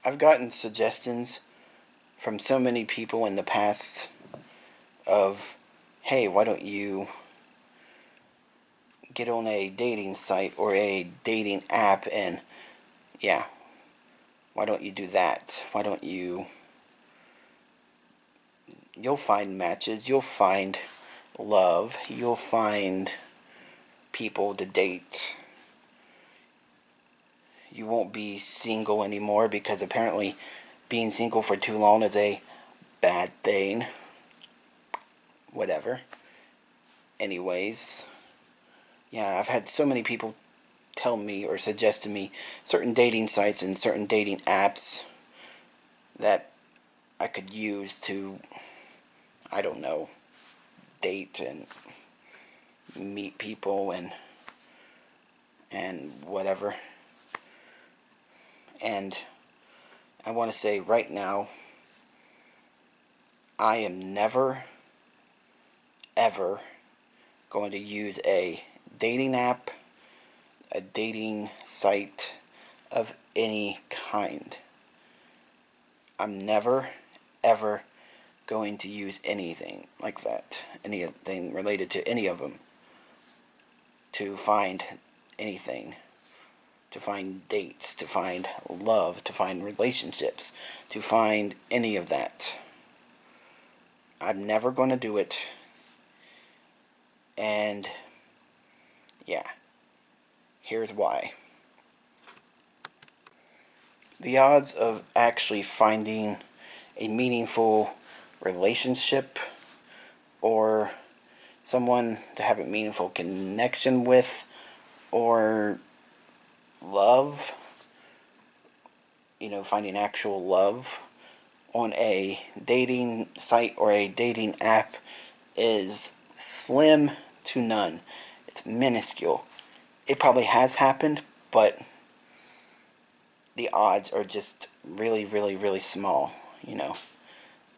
I've gotten suggestions from so many people in the past of, hey, why don't you get on a dating site or a dating app, and yeah, why don't you do that? Why don't you'll find matches, you'll find love, you'll find people to date. You won't be single anymore, because apparently being single for too long is a bad thing. Whatever. Anyways, yeah, I've had so many people tell me or suggest to me certain dating sites and certain dating apps that I could use to, I don't know, date and meet people and whatever. And I want to say right now, I am never, ever going to use a dating app, a dating site of any kind. I'm never, ever going to use anything like that, anything related to any of them, to find anything, to find dates, to find love, to find relationships, to find any of that. I'm never going to do it. And yeah, here's why. The odds of actually finding a meaningful relationship or someone to have a meaningful connection with, or love, finding actual love on a dating site or a dating app is slim to none. It's minuscule. It probably has happened, but the odds are just really, really, really small,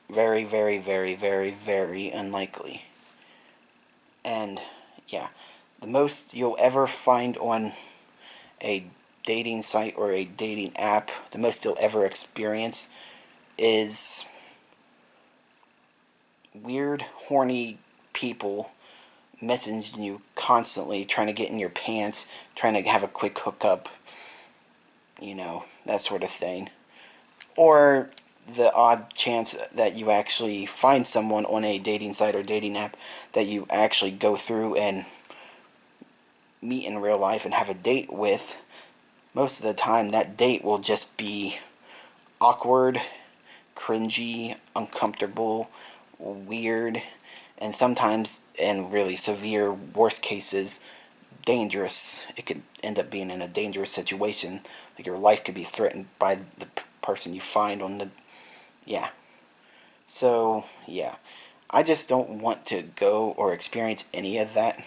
Very, very, very, very, very unlikely. And yeah, the most you'll ever find on a dating site or a dating app, the most you'll ever experience is weird, horny people messaging you constantly, trying to get in your pants, trying to have a quick hookup, that sort of thing. Or the odd chance that you actually find someone on a dating site or dating app that you actually go through and meet in real life and have a date with. Most of the time, that date will just be awkward, cringy, uncomfortable, weird, and sometimes, in really severe, worst cases, dangerous. It could end up being in a dangerous situation. Like your life could be threatened by the person you find on the... Yeah. So, yeah. I just don't want to go or experience any of that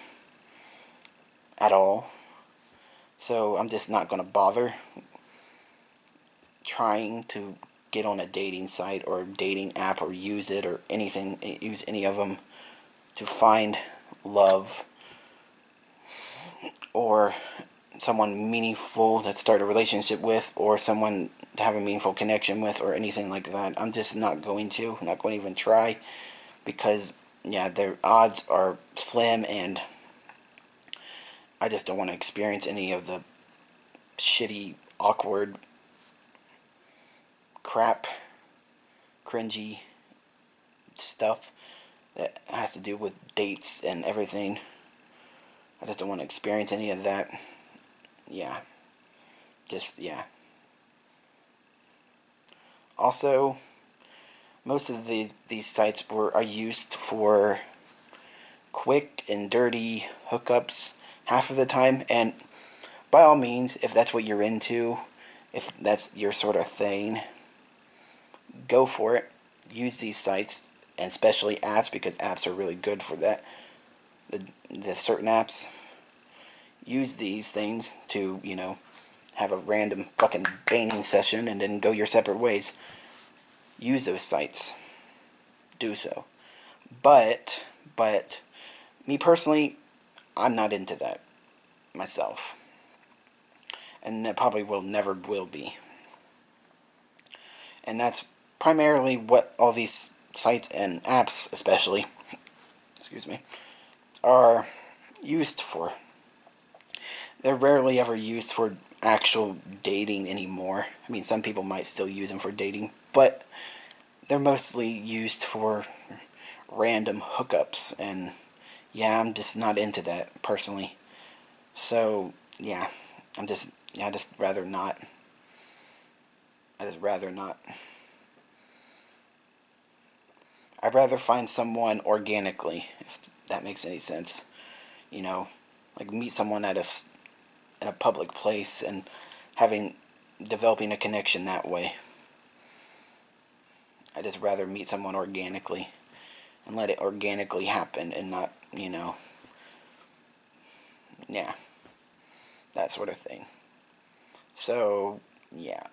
at all. So I'm just not going to bother trying to get on a dating site or dating app or use it or anything, use any of them to find love or someone meaningful to start a relationship with, or someone to have a meaningful connection with, or anything like that. I'm just not going to. I'm not going to even try, because, yeah, their odds are slim, and I just don't want to experience any of the shitty, awkward, crap, cringy stuff that has to do with dates and everything. I just don't want to experience any of that. Yeah. Yeah. Also, most of these sites are used for quick and dirty hookups half of the time, and by all means, if that's what you're into, if that's your sort of thing, go for it. Use these sites, and especially apps, because apps are really good for that. The certain apps, use these things to, have a random fucking banging session and then go your separate ways. Use those sites. Do so. But, me personally, I'm not into that myself. And that probably never will be. And that's primarily what all these sites and apps, especially, excuse me, are used for. They're rarely ever used for actual dating anymore. I mean, some people might still use them for dating, but they're mostly used for random hookups, and yeah, I'm just not into that personally. So, yeah, I just rather not. I just rather not. I'd rather find someone organically, if that makes any sense. You know, like meet someone in a public place and having developing a connection that way. I just rather meet someone organically and let it organically happen and not, yeah, that sort of thing. So, yeah.